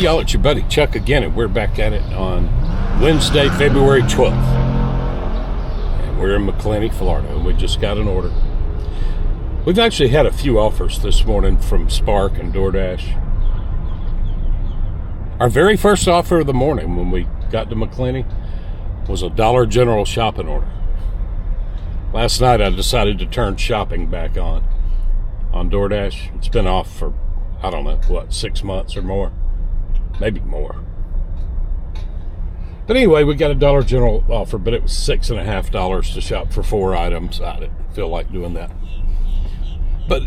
y'all, it's your buddy Chuck again, and we're back at it on Wednesday, February 12th. And we're in McClenny, Florida, and we just got an order. We've actually had a few offers this morning from Spark and DoorDash. Our very first offer of the morning when we got to McClenny was a Dollar General shopping order. Last night I decided to turn shopping back on DoorDash. It's been off for, I don't know, 6 months or more. Maybe more. But anyway, we got a Dollar General offer, but it was $6.50 to shop for 4 items. I didn't feel like doing that. But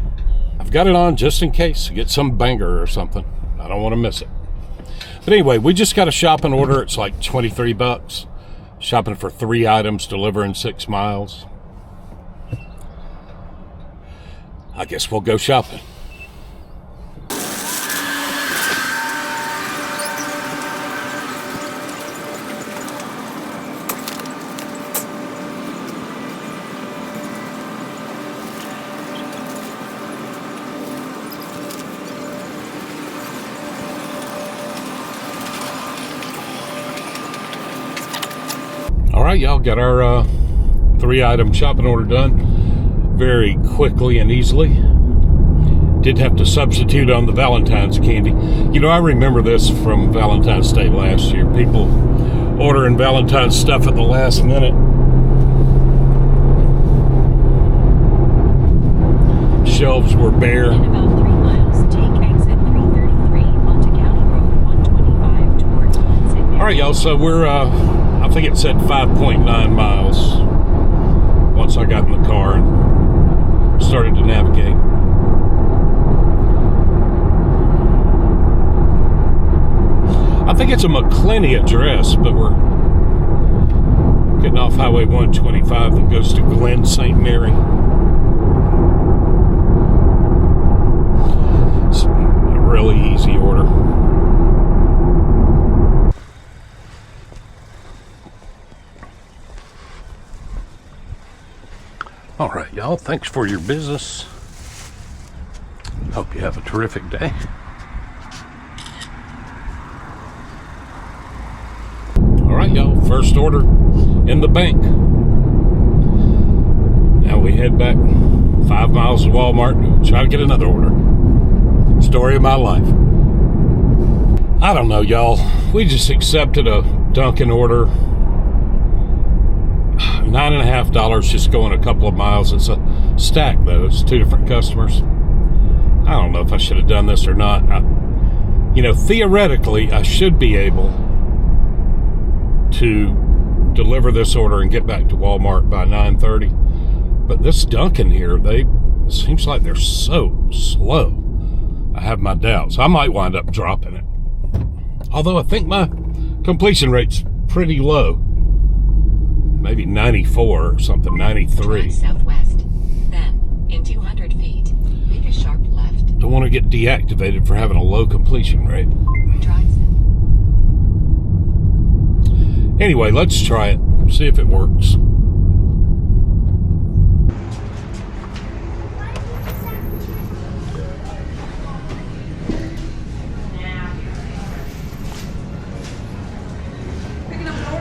I've got it on just in case to get some banger or something. I don't want to miss it. But anyway, we just got a shopping order. It's like $23. Shopping for 3 items, delivering 6 miles. I guess we'll go shopping. All right, y'all, got our 3-item shopping order done very quickly and easily. Did have to substitute on the Valentine's candy. You know, I remember this from Valentine's Day last year. People ordering Valentine's stuff at the last minute. Shelves were bare. In about 3 miles, take exit 333 onto County Road 125 towards St. Mary. All right, y'all, so we're I think it said 5.9 miles once I got in the car and started to navigate. I think it's a McClenny address, but we're getting off Highway 125 that goes to Glen St. Mary. It's a really easy order. All right, y'all, thanks for your business. Hope you have a terrific day. All right, y'all, first order in the bank. Now we head back 5 miles to Walmart to try to get another order. Story of my life. I don't know, y'all. We just accepted a Dunkin order. $9.50 just going a couple of miles. It's a stack, though. It's 2 different customers. I don't know if I should have done this or not. Theoretically, I should be able to deliver this order and get back to Walmart by 9:30. But this Dunkin here, it seems like they're so slow. I have my doubts. I might wind up dropping it. Although I think my completion rate's pretty low. Maybe 94 or something, 93. Turn southwest, then in 200 feet, make a sharp left. Don't want to get deactivated for having a low completion rate. Drive. Anyway, let's try it, see if it works.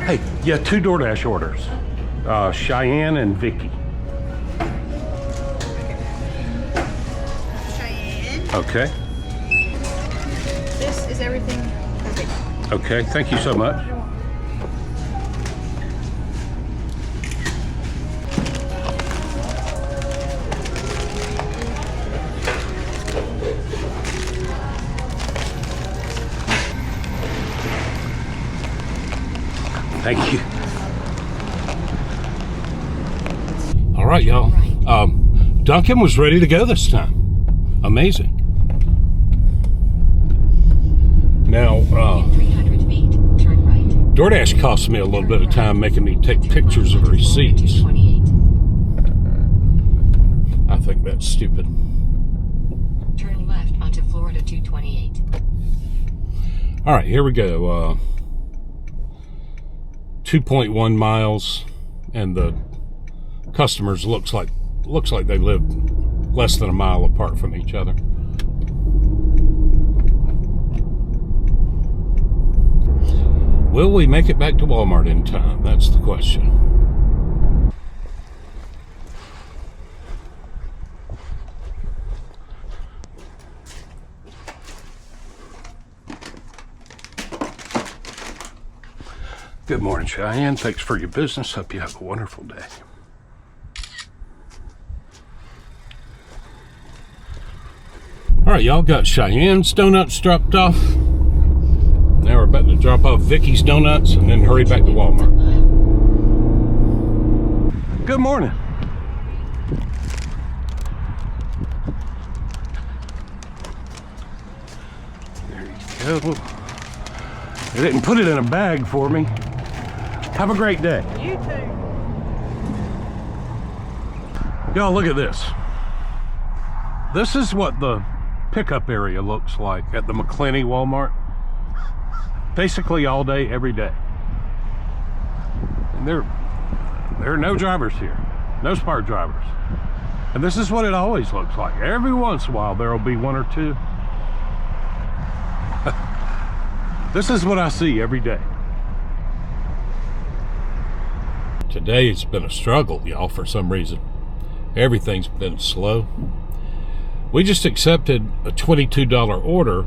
Hey, yeah, 2 DoorDash orders. Cheyenne and Vicky. Cheyenne. Okay. This is everything for Vicky. Okay, thank you so much. Thank you. All right, y'all. Dunkin was ready to go this time. Amazing. Now, 300 feet, turn right. DoorDash cost me a little bit of time making me take pictures of receipts. I think that's stupid. Turn left onto Florida 228. All right, here we go. 2.1 miles, and the customers looks like they live less than a mile apart from each other. Will we make it back to Walmart in time? That's the question. Good morning, Cheyenne. Thanks for your business. Hope you have a wonderful day. All right, y'all got Cheyenne's donuts dropped off. Now we're about to drop off Vicky's donuts and then hurry back to Walmart. Good morning. There you go. They didn't put it in a bag for me. Have a great day. You too. Y'all, look at this. This is what the pickup area looks like at the McClenny Walmart. Basically all day, every day. And there are no drivers here. No smart drivers. And this is what it always looks like. Every once in a while there will be one or two. This is what I see every day. Today it's been a struggle, y'all, for some reason. Everything's been slow. We just accepted a $22 order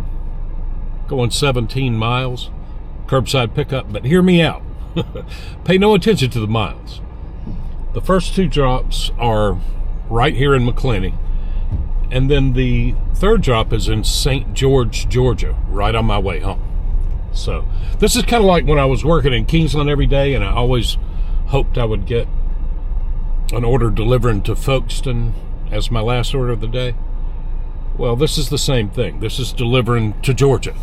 going 17 miles, curbside pickup, but hear me out. Pay no attention to the miles. The first two drops are right here in McClenny, and then the third drop is in St. George, Georgia, right on my way home. So this is kind of like when I was working in Kingsland every day, and I always hoped I would get an order delivering to Folkestone as my last order of the day. Well, this is the same thing. This is delivering to Georgia.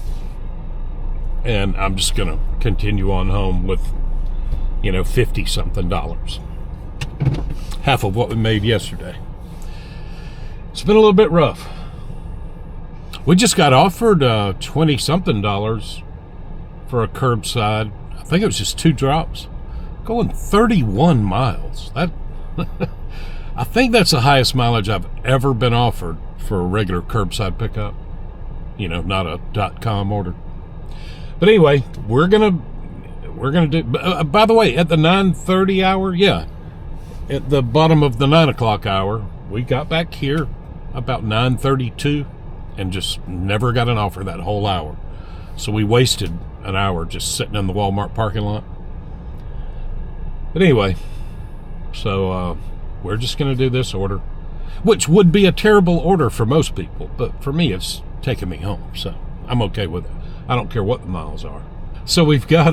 And I'm just going to continue on home with, 50-something dollars. Half of what we made yesterday. It's been a little bit rough. We just got offered $20-something dollars for a curbside. I think it was just 2 drops. Going 31 miles. That I think that's the highest mileage I've ever been offered for a regular curbside pickup. Not a .com order. But anyway, we're gonna do. By the way, at the 9:30 hour, at the bottom of the 9 o'clock hour, we got back here about 9:32, and just never got an offer that whole hour. So we wasted an hour just sitting in the Walmart parking lot. But anyway, so we're just gonna do this order, which would be a terrible order for most people, but for me, it's taking me home, so I'm okay with it. I don't care what the miles are. So we've got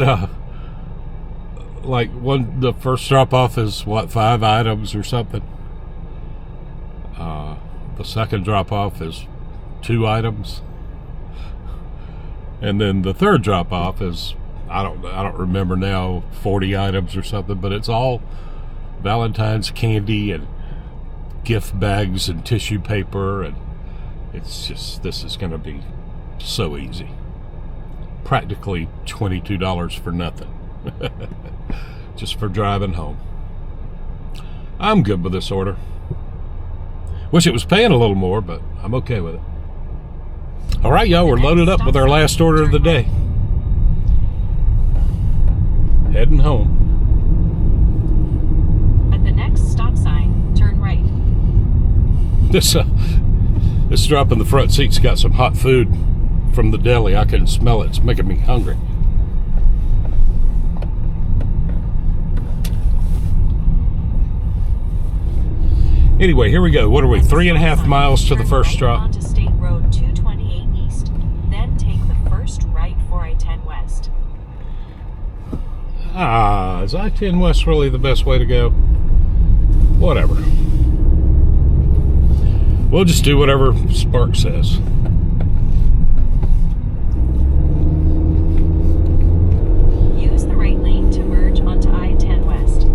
the first drop off is 5 items or something. The second drop off is 2 items, and then the third drop off is I don't remember now, 40 items or something, but it's all Valentine's candy and gift bags and tissue paper, and it's just, this is going to be so easy. Practically $22 for nothing. Just for driving home. I'm good with this order. Wish it was paying a little more, but I'm okay with it. All right, y'all, we're loaded up with our last order of the day. Heading home. At the next stop sign, turn right. This drop in the front seat's got some hot food from the deli. I can smell it. It's making me hungry. Anyway, here we go. What are we? 3.5 miles to the first drop. Onto State Road 228 East. Then take the first right for I-10 West. Is I-10 West really the best way to go? Whatever. We'll just do whatever Spark says. Use the right lane to merge onto I-10 West.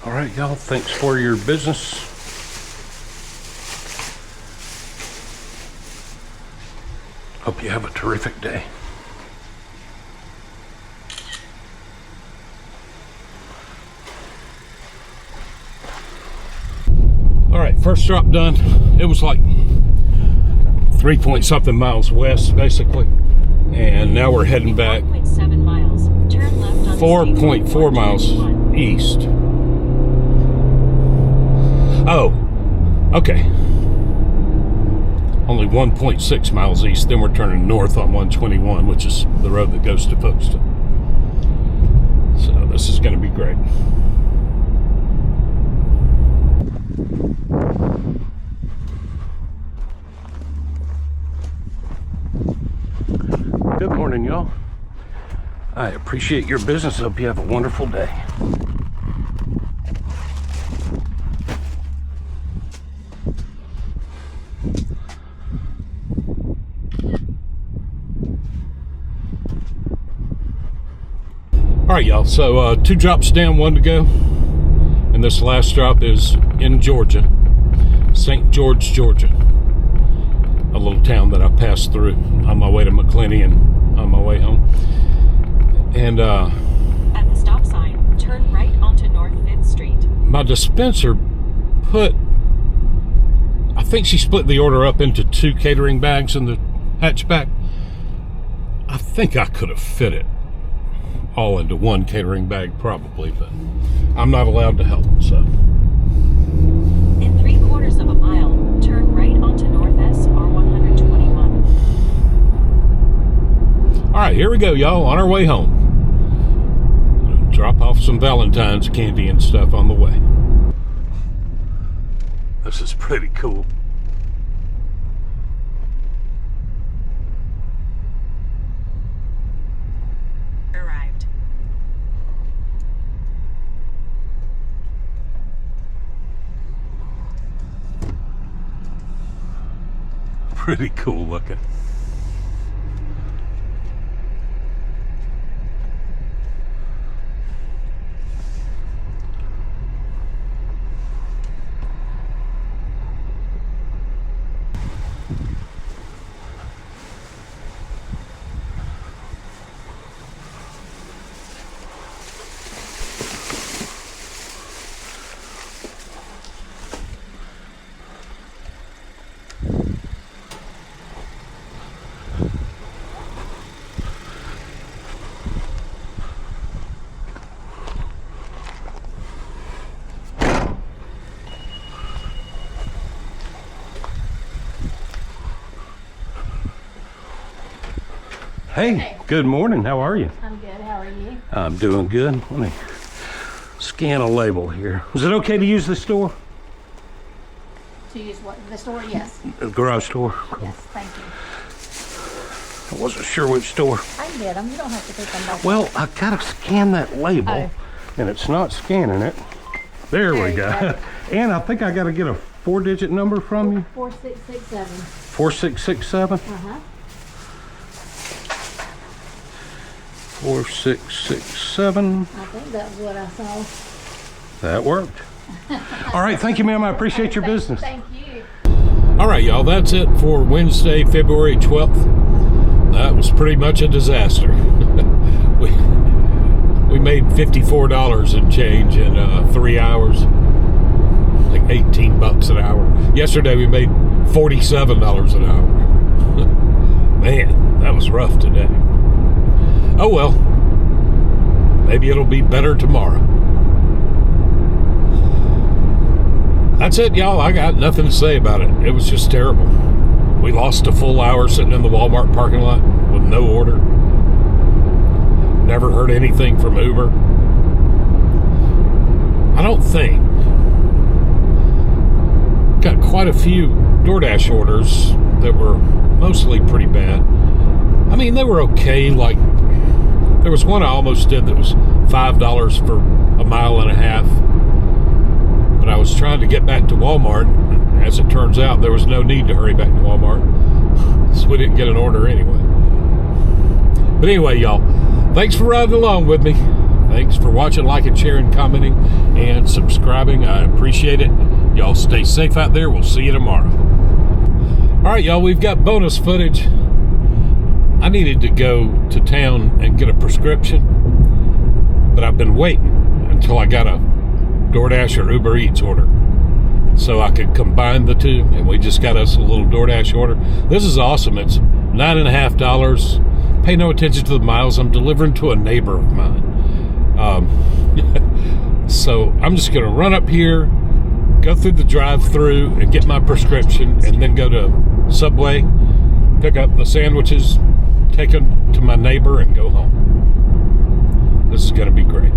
All right, y'all, thanks for your business. Hope you have a terrific day. All right, first drop done. It was like 3 point something miles west, basically. And now we're heading back 4.7 miles. Turn left on 4.4 miles east. Oh, okay. Only 1.6 miles east. Then we're turning north on 121, which is the road that goes to Folkestone. So this is going to be great. Good morning, y'all. I appreciate your business. Hope you have a wonderful day. All right, y'all. So 2 drops down, 1 to go. And this last drop is in Georgia, St. George, Georgia. A little town that I passed through on my way to McClenny and on my way home. And at the stop sign, turn right onto North 5th Street. My dispenser I think she split the order up into 2 catering bags in the hatchback. I think I could have fit it all into 1 catering bag probably, but I'm not allowed to help, so. In 3/4 of a mile, turn right onto North SR 121. All right, here we go, y'all, on our way home. Drop off some Valentine's candy and stuff on the way. This is pretty cool. Arrived. Pretty cool looking. Hey, good morning. How are you? I'm good. How are you? I'm doing good. Let me scan a label here. Is it okay to use the store? To use what? The store? Yes. The garage store? Yes, thank you. I wasn't sure which store. I can get them. You don't have to pick them up. Well, I gotta scan that label, Oh. and it's not scanning it. There we you go. go. And I think I gotta get a 4-digit number from you. 4667. 4667? Uh-huh. 4667. I think that was what I saw. That worked. All right, thank you, ma'am. I appreciate your business. Thank you. All right, y'all, that's it for Wednesday, February 12th. That was pretty much a disaster. we made $54 and change in 3 hours, like $18 an hour. Yesterday we made $47 an hour. Man, that was rough today. Oh well, maybe it'll be better tomorrow. That's it, y'all. I got nothing to say about it. It was just terrible. We lost a full hour sitting in the Walmart parking lot with no order. Never heard anything from Uber. I don't think. Got quite a few DoorDash orders that were mostly pretty bad. I mean, they were okay. Like, there was one I almost did that was $5 for a mile and a half. But I was trying to get back to Walmart. As it turns out, there was no need to hurry back to Walmart. So we didn't get an order anyway. But anyway, y'all, thanks for riding along with me. Thanks for watching, liking, sharing, commenting, and subscribing. I appreciate it. Y'all stay safe out there. We'll see you tomorrow. All right, y'all, we've got bonus footage. I needed to go to town and get a prescription, but I've been waiting until I got a DoorDash or Uber Eats order. so I could combine the two, and we just got us a little DoorDash order. This is awesome. It's $9.50. Pay no attention to the miles. I'm delivering to a neighbor of mine. So I'm just going to run up here, go through the drive-through and get my prescription, and then go to Subway, pick up the sandwiches, take them to my neighbor, and go home. This is going to be great.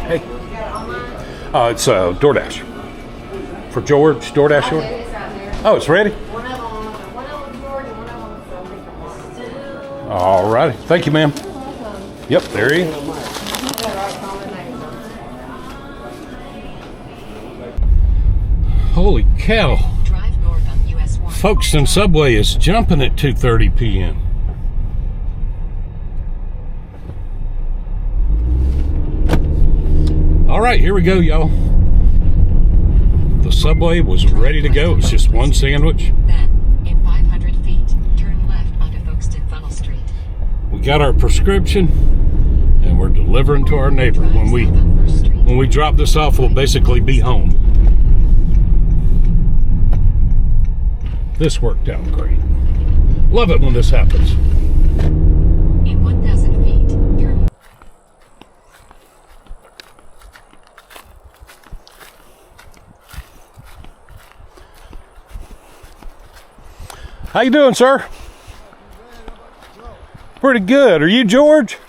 Hey. It's DoorDash. For George, DoorDash order? Oh, it's ready? All righty. Thank you, ma'am. Yep, there he is. Holy cow. Drive north on US 1. Folkestone Subway is jumping at 2:30 p.m. All right, here we go, y'all. The Subway was ready to go. It was just one sandwich. Then, in 500 feet, turn left onto Folkestone Funnel Street. We got our prescription, and we're delivering to our neighbor. When we drop this off, we'll basically be home. This worked out great. Love it when this happens. In 1,000 feet, turn. How you doing, sir? Pretty good. Are you George?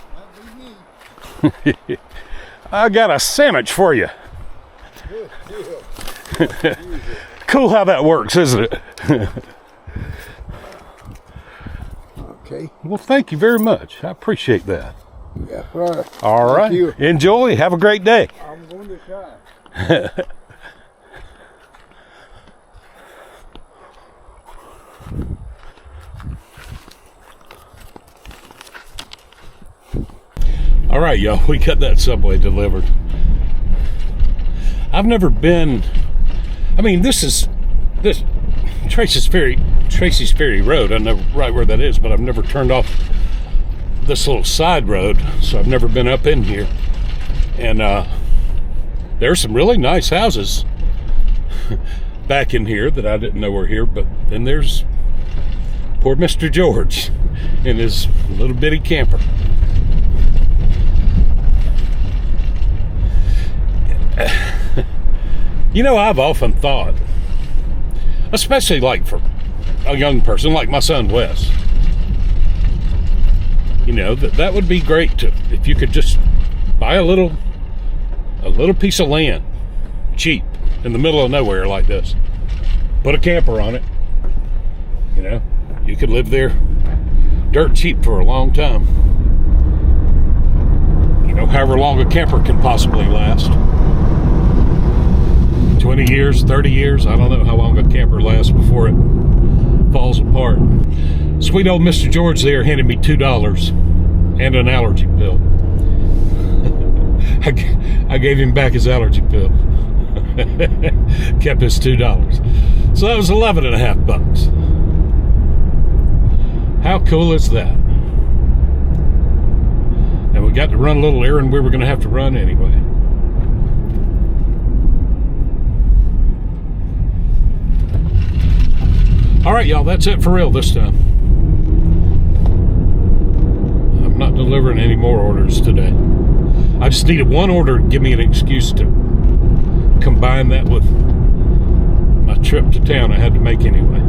I got a sandwich for you. Cool how that works, isn't it? Okay. Well, thank you very much. I appreciate that. Yeah, right. All right. Thank you. Enjoy. Have a great day. I'm going to try. All right, y'all. We got that Subway delivered. I've never been. I mean, this Tracy's Ferry Road. I know right where that is, but I've never turned off this little side road, so I've never been up in here. And there's some really nice houses back in here that I didn't know were here. But then there's poor Mr. George in his little bitty camper. You know, I've often thought, especially like for a young person like my son Wes, you know, that would be great to, if you could just buy a little piece of land cheap in the middle of nowhere like this, put a camper on it, you know, you could live there dirt cheap for a long time, you know, however long a camper can possibly last. 20 years, 30 years, I don't know how long a camper lasts before it falls apart. Sweet old Mr. George there handed me $2 and an allergy pill. I gave him back his allergy pill. Kept his $2. So that was $11.50. How cool is that? And we got to run a little errand we were going to have to run anyway. All right, y'all, that's it for real this time. I'm not delivering any more orders today. I just needed one order to give me an excuse to combine that with my trip to town I had to make anyway.